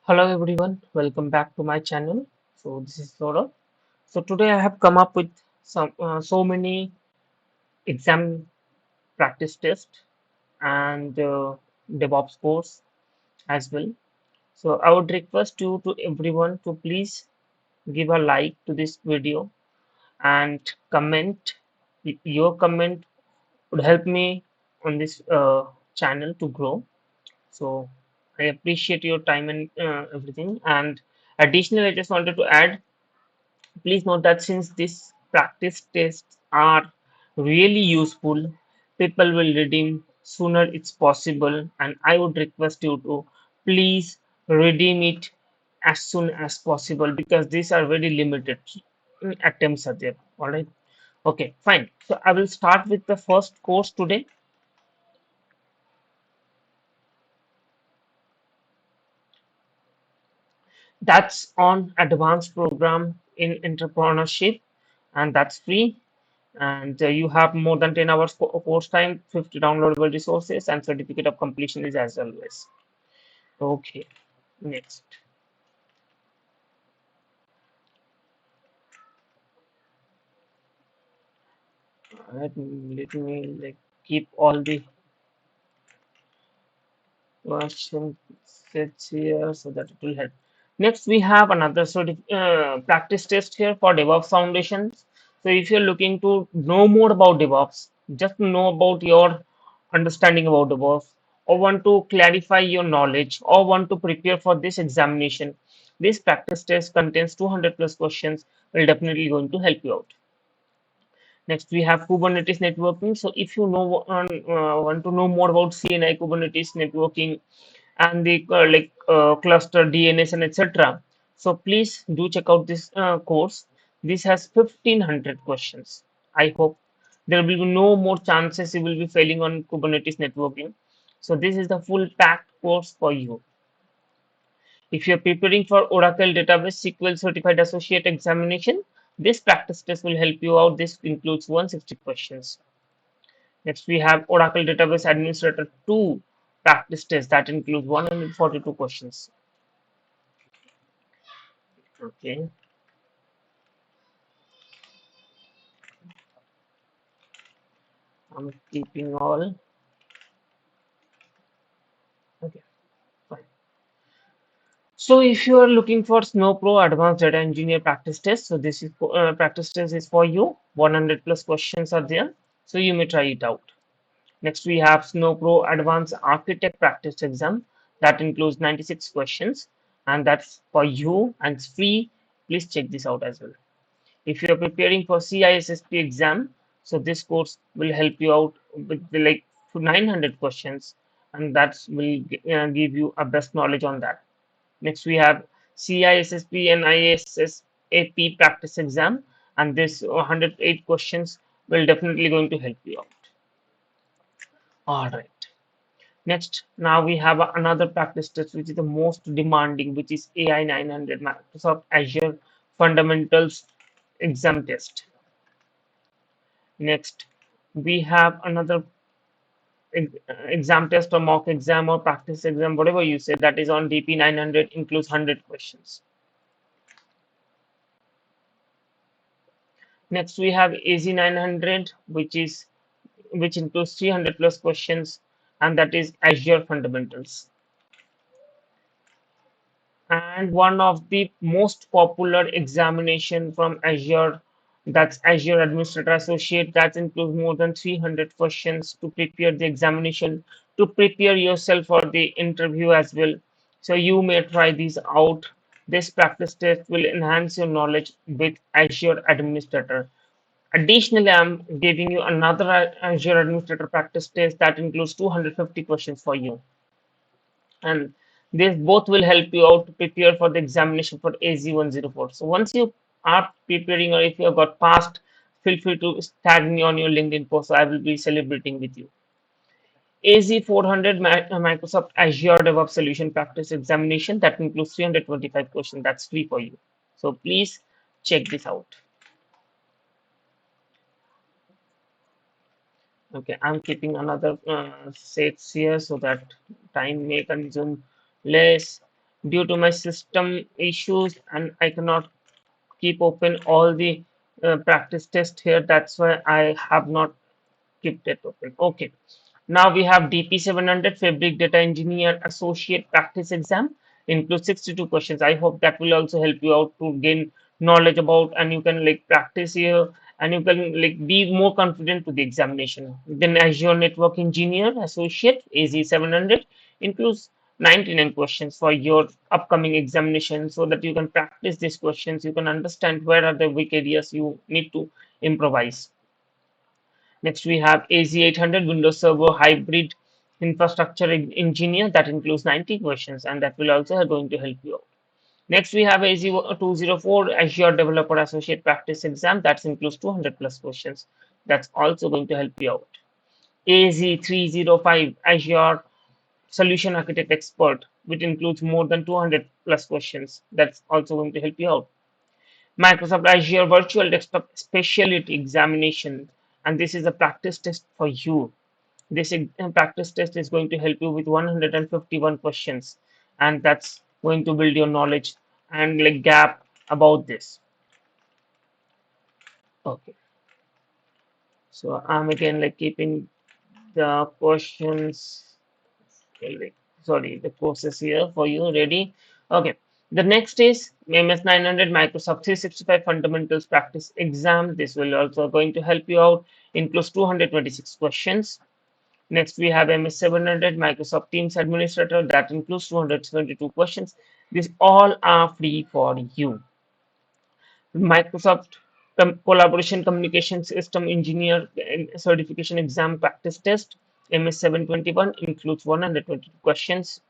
Hello everyone, welcome back to my channel. So this is Saurabh. So today I have come up with so many exam practice tests and DevOps course as well. So I would request you to everyone to please give a like to this video and comment. Your comment would help me on this channel to grow. So I appreciate your time and everything. And additionally, I just wanted to add. Please note that since these practice tests are really useful, people will redeem sooner it's possible, and I would request you to please redeem it as soon as possible because these are very limited attempts are there. All right. Okay, fine. So I will start with the first course today. That's on advanced program in entrepreneurship, and that's free. And you have more than 10 hours course time, 50 downloadable resources, and certificate of completion is as always. Okay, next. Let me like keep all the questions sets here so that it will help. Next, we have another practice test here for DevOps foundations. So if you're looking to know more about DevOps, just know about your understanding about DevOps, or want to clarify your knowledge, or want to prepare for this examination, this practice test contains 200 plus questions. Will definitely going to help you out. Next, we have Kubernetes networking. So if you know want to know more about CNI Kubernetes networking and the cluster DNS and etc. So please do check out this course. This has 1500 questions. I hope there will be no more chances you will be failing on Kubernetes networking. So this is the full packed course for you. If you're preparing for Oracle Database SQL Certified Associate examination, this practice test will help you out. This includes 160 questions. Next, we have Oracle Database Administrator 2 practice test that includes 142 questions. Okay, I'm keeping all. Okay, fine. So if you are looking for SnowPro Advanced Data Engineer practice test, so this is practice test is for you. 100 plus questions are there, so you may try it out. Next, we have SnowPro Advanced Architect Practice Exam that includes 96 questions, and that's for you and it's free. Please check this out as well. If you are preparing for CISSP exam, so this course will help you out with like 900 questions, and that will give you a best knowledge on that. Next, we have CISSP and ISSAP practice exam, and this 108 questions will definitely going to help you out. All right. Next, now we have another practice test, which is the most demanding, which is AI 900 Microsoft Azure Fundamentals exam test. Next, we have another exam test or mock exam or practice exam, whatever you say, that is on DP 900, includes 100 questions. Next, we have AZ 900, which includes 300 plus questions, and that is Azure Fundamentals. And one of the most popular examination from Azure, that's Azure Administrator Associate, that includes more than 300 questions to prepare the examination, to prepare yourself for the interview as well. So you may try these out. This practice test will enhance your knowledge with Azure Administrator. Additionally, I'm giving you another Azure Administrator practice test that includes 250 questions for you, and these both will help you out to prepare for the examination for AZ104. So once you are preparing, or if you have got passed, feel free to tag me on your LinkedIn post. So I will be celebrating with you. AZ400 Microsoft Azure DevOps Solution Practice Examination that includes 325 questions. That's free for you. So please check this out. Okay, I'm keeping another sets here so that time may consume less. due to my system issues, and I cannot keep open all the practice test here. That's why I have not kept it open. Okay. Now we have DP 700 Fabric Data Engineer Associate Practice Exam. Includes 62 questions. I hope that will also help you out to gain knowledge about, and you can like practice here, and you can like be more confident to the examination. Then Azure Network Engineer Associate AZ 700 includes 99 questions for your upcoming examination, so that you can practice these questions. You can understand where are the weak areas you need to improvise. Next, we have AZ800 Windows Server Hybrid Infrastructure Engineer that includes 90 questions, and that will also going to help you out. Next, we have AZ204 Azure Developer Associate Practice Exam that includes 200 plus questions. That's also going to help you out. AZ305 Azure Solution Architect Expert, which includes more than 200 plus questions. That's also going to help you out. Microsoft Azure Virtual Desktop Specialty Examination, and this is a practice test for you. This practice test is going to help you with 151 questions, and that's going to build your knowledge and like gap about this. Okay, so I'm again like keeping the questions, like, sorry, the courses here for you ready. Okay, the next is MS 900 Microsoft 365 Fundamentals Practice Exam. This will also going to help you out. Includes 226 questions. Next, we have MS 700 Microsoft Teams Administrator that includes 272 questions. These all are free for you. Microsoft Collaboration Communication System Engineer Certification Exam Practice Test MS 721 includes 122 questions.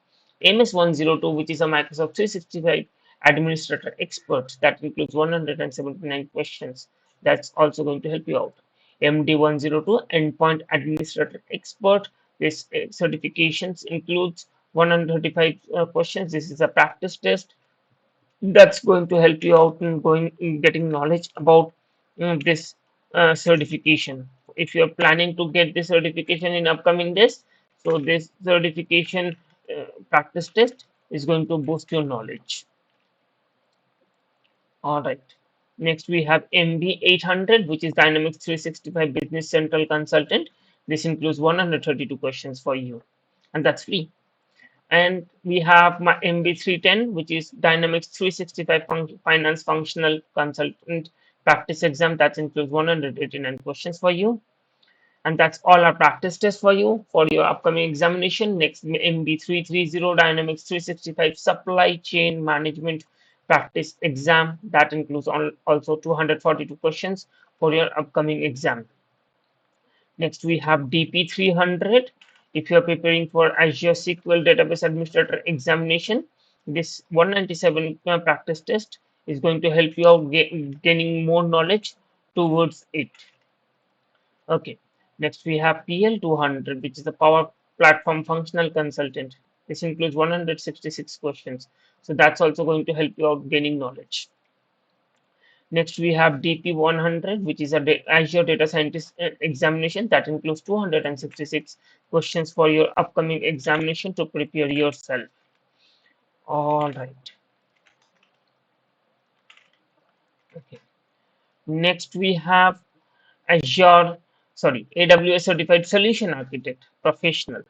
MS 102, which is a Microsoft 365 Administrator Expert, that includes 179 questions. That's also going to help you out. MD 102 Endpoint Administrator Expert. This certifications includes 135 questions. This is a practice test that's going to help you out in going in getting knowledge about this certification. If you're planning to get this certification in upcoming days, so this certification practice test is going to boost your knowledge. All right. Next, we have MB 800, which is Dynamics 365 Business Central Consultant. This includes 132 questions for you, and that's free. And we have my MB310, which is Dynamics 365 Finance Functional Consultant Practice Exam. That includes 189 questions for you. And that's all our practice tests for you for your upcoming examination. Next, MB330 Dynamics 365 Supply Chain Management Practice Exam. That includes also 242 questions for your upcoming exam. Next, we have DP300. If you're preparing for Azure SQL Database Administrator examination, this 197 practice test is going to help you out gaining more knowledge towards it. Okay. Next, we have PL200, which is the Power Platform Functional Consultant. This includes 166 questions. So that's also going to help you out gaining knowledge. Next, we have DP100, which is a Azure Data Scientist examination that includes 266 questions for your upcoming examination to prepare yourself. All right. Okay. Next, we have AWS Certified Solution Architect Professional.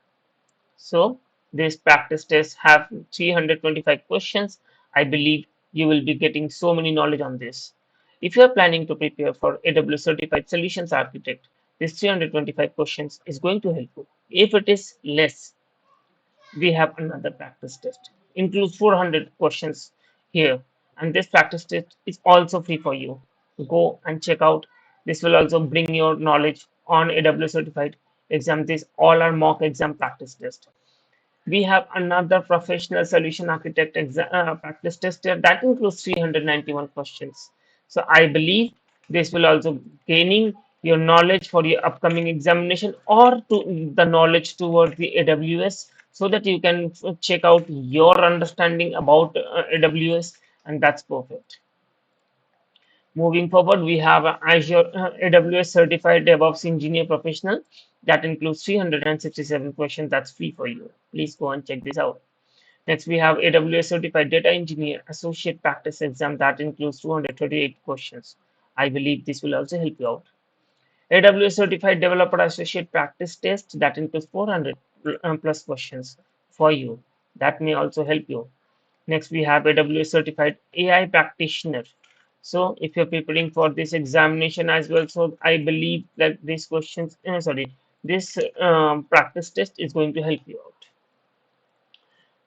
So, this practice test have 325 questions. I believe you will be getting so many knowledge on this. If you are planning to prepare for AWS Certified Solutions Architect, this 325 questions is going to help you. If it is less, we have another practice test. Includes 400 questions here, and this practice test is also free for you. Go and check out. This will also bring your knowledge on AWS Certified exam. These all are mock exam practice test. We have another professional solution architect practice test here that includes 391 questions. So I believe this will also gaining your knowledge for your upcoming examination or to the knowledge towards the AWS, so that you can check out your understanding about AWS, and that's perfect. Moving forward, we have Azure AWS Certified DevOps Engineer Professional that includes 367 questions. That's free for you. Please go and check this out. Next, we have AWS Certified Data Engineer Associate Practice Exam that includes 238 questions. I believe this will also help you out. AWS Certified Developer Associate Practice Test that includes 400 plus questions for you. That may also help you. Next, we have AWS Certified AI Practitioner. So, if you're preparing for this examination as well, so I believe that these questions, this practice test is going to help you out.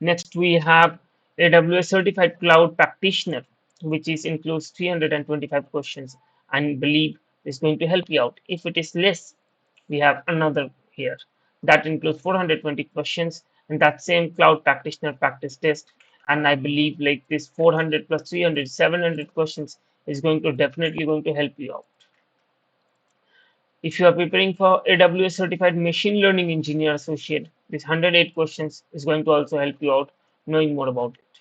Next, we have AWS Certified Cloud Practitioner, which is includes 325 questions, and believe is going to help you out. If it is less, we have another here that includes 420 questions, and that same Cloud Practitioner practice test. And I believe like this 400 plus 300, 700 questions is going to definitely going to help you out. If you are preparing for AWS Certified Machine Learning Engineer Associate, this 108 questions is going to also help you out knowing more about it.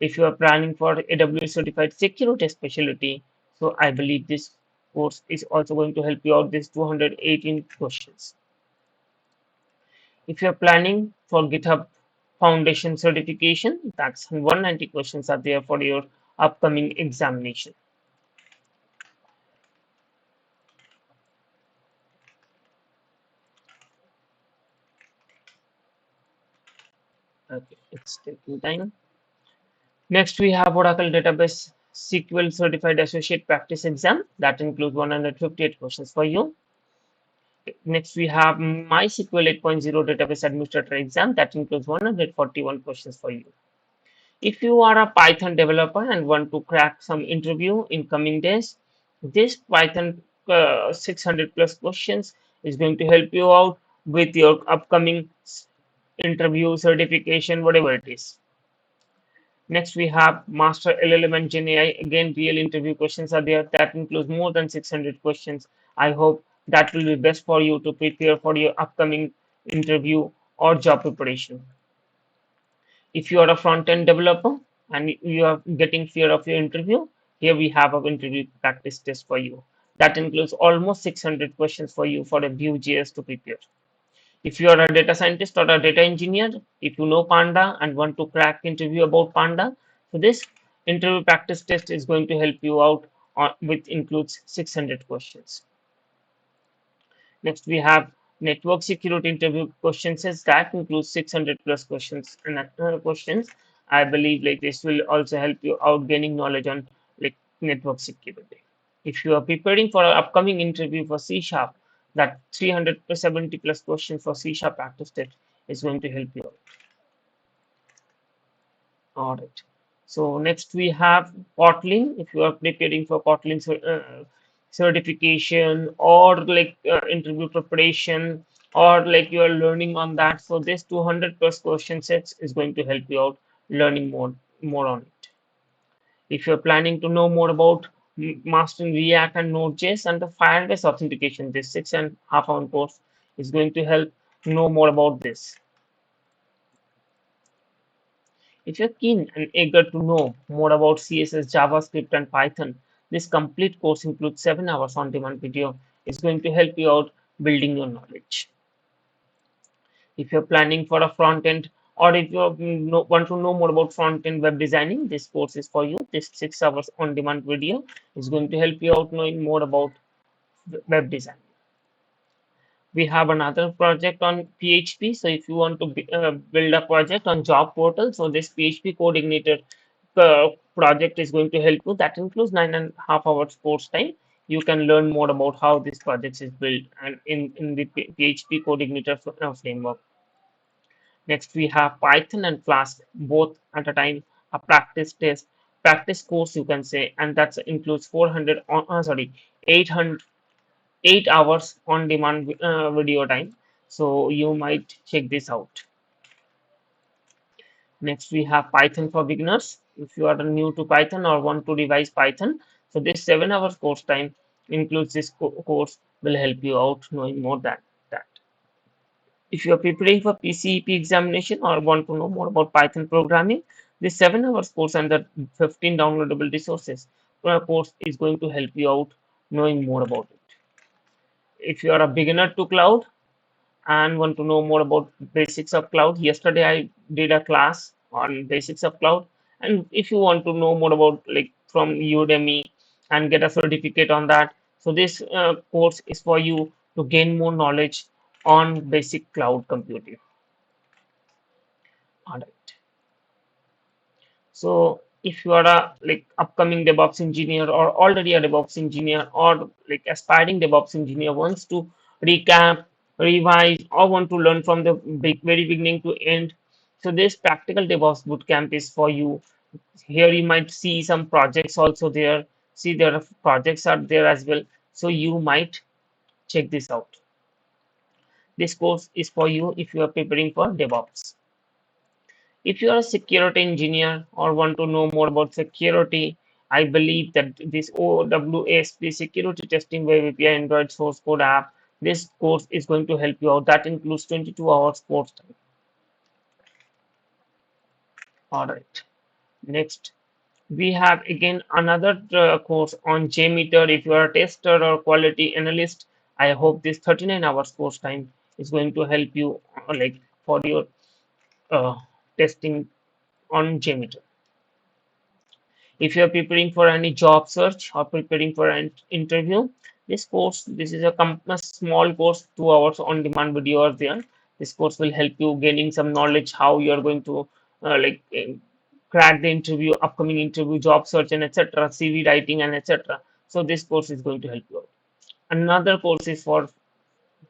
If you are planning for AWS Certified Security Specialty, so I believe this course is also going to help you out this 218 questions. If you are planning for GitHub Foundation certification, that's 190 questions are there for your upcoming examination. Okay, it's taking time. Next, we have Oracle Database SQL Certified Associate Practice Exam that includes 158 questions for you. Next, we have MySQL 8.0 Database Administrator exam that includes 141 questions for you. If you are a Python developer and want to crack some interview in coming days, this Python 600 plus questions is going to help you out with your upcoming interview certification, whatever it is. Next, we have Master LLM and Gen AI. Again, real interview questions are there. That includes more than 600 questions. I hope that will be best for you to prepare for your upcoming interview or job preparation. If you are a front-end developer and you are getting fear of your interview, here we have an interview practice test for you. That includes almost 600 questions for you for a Vue.js to prepare. If you are a data scientist or a data engineer, if you know Panda and want to crack interview about Panda, so this interview practice test is going to help you out with includes 600 questions. Next, we have network security interview questions that includes 600 plus questions and questions. I believe like this will also help you out gaining knowledge on like network security. If you are preparing for an upcoming interview for C Sharp, that 370 plus questions for C Sharp practice test is going to help you out. All right. So next we have Kotlin. If you are preparing for Kotlin certification or like interview preparation or like you are learning on that, so this 200 plus question sets is going to help you out learning more on it. If you're planning to know more about mastering React and Node.js and the Firebase authentication, this 6.5 hour course is going to help know more about this. If you're keen and eager to know more about CSS, JavaScript, and Python, this complete course includes 7 hours on demand video. It's going to help you out building your knowledge. If you're planning for a front end or if you want to know more about front end web designing, this course is for you. This 6 hours on demand video is going to help you out knowing more about web design. We have another project on PHP. So if you want to build a project on job portal, so this PHP coordinator project is going to help you. That includes 9.5 hours course time. You can learn more about how this project is built and in the PHP coordinator framework. Next, we have Python and Flask, both at a time, a practice course, you can say, and that includes 800 8 hours on demand video time. So you might check this out. Next, we have Python for beginners. If you are new to Python or want to revise Python, so this 7 hours course time includes this course will help you out knowing more than that. If you are preparing for PCEP examination or want to know more about Python programming, this 7 hours course and the 15 downloadable resources course is going to help you out knowing more about it. If you are a beginner to cloud and want to know more about basics of cloud, yesterday I did a class on basics of cloud. And if you want to know more about like from Udemy and get a certificate on that, so this course is for you to gain more knowledge on basic cloud computing. All right. So if you are a like upcoming DevOps engineer or already a DevOps engineer or like aspiring DevOps engineer wants to recap, revise, or want to learn from the very beginning to end, so this practical DevOps bootcamp is for you. Here you might see some projects also there. See there are projects are there as well. So you might check this out. This course is for you if you are preparing for DevOps. If you are a security engineer or want to know more about security, I believe that this OWASP security testing web API Android source code app, this course is going to help you out. That includes 22 hours course time. All right. Next, we have again another course on JMeter. If you are a tester or quality analyst, I hope this 39 hours course time is going to help you like for your uh, testing on JMeter. If you are preparing for any job search or preparing for an interview, this is a small course, 2 hours on demand video are there. This course will help you gaining some knowledge how you are going to crack the interview, upcoming interview, job search, and etc. CV writing and etc. So this course is going to help you out. Another course is for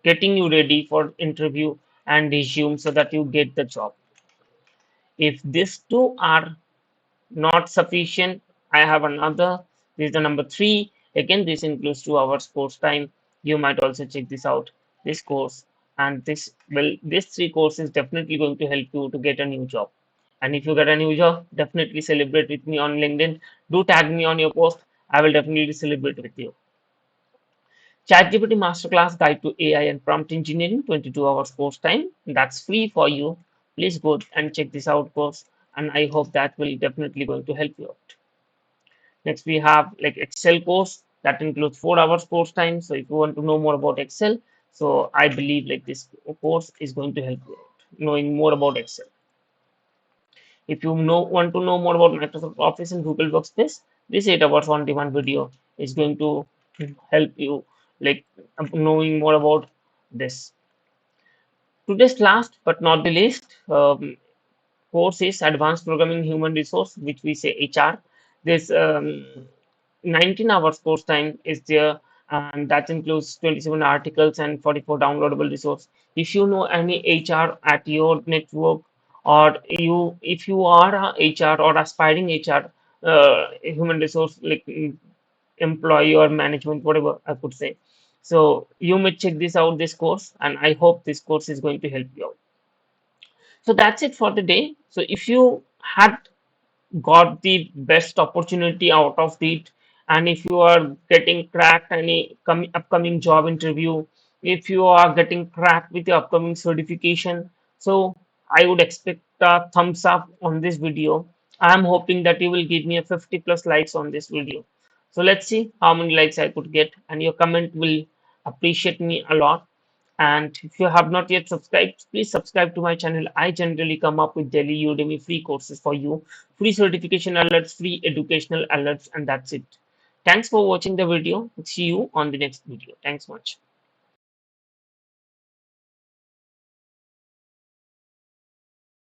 getting you ready for interview and resume so that you get the job. If these two are not sufficient, I have another. This is the number three. Again, this includes 2 hours course time. You might also check this out. This course and this three courses definitely going to help you to get a new job. And if you get a new job, definitely celebrate with me on LinkedIn. Do tag me on your post. I will definitely celebrate with you. ChatGPT Masterclass Guide to AI and Prompt Engineering, 22 hours course time. That's free for you. Please go and check this out course. And I hope that will definitely going to help you out. Next, we have like Excel course that includes 4 hours course time. So if you want to know more about Excel, so I believe like this course is going to help you out, knowing more about Excel. If you want to know more about Microsoft Office and Google Workspace, this 8 hours on demand video is going to help you like knowing more about this. Today's last but not the least course is Advanced Programming Human Resource, which we say HR. This 19 hours course time is there, and that includes 27 articles and 44 downloadable resources. If you know any HR at your network, or if you are a HR or aspiring HR, human resource like employee or management, whatever I could say. So you may check this out, this course, and I hope this course is going to help you out. So that's it for the day. So if you had got the best opportunity out of it, and if you are getting cracked any upcoming job interview, if you are getting cracked with the upcoming certification, so I would expect a thumbs up on this video. I'm hoping that you will give me a 50 plus likes on this video. So let's see how many likes I could get, and your comment will appreciate me a lot. And if you have not yet subscribed, please subscribe to my channel. I generally come up with daily Udemy free courses for you, free certification alerts, free educational alerts, and that's it. Thanks for watching the video. See you on the next video. Thanks much.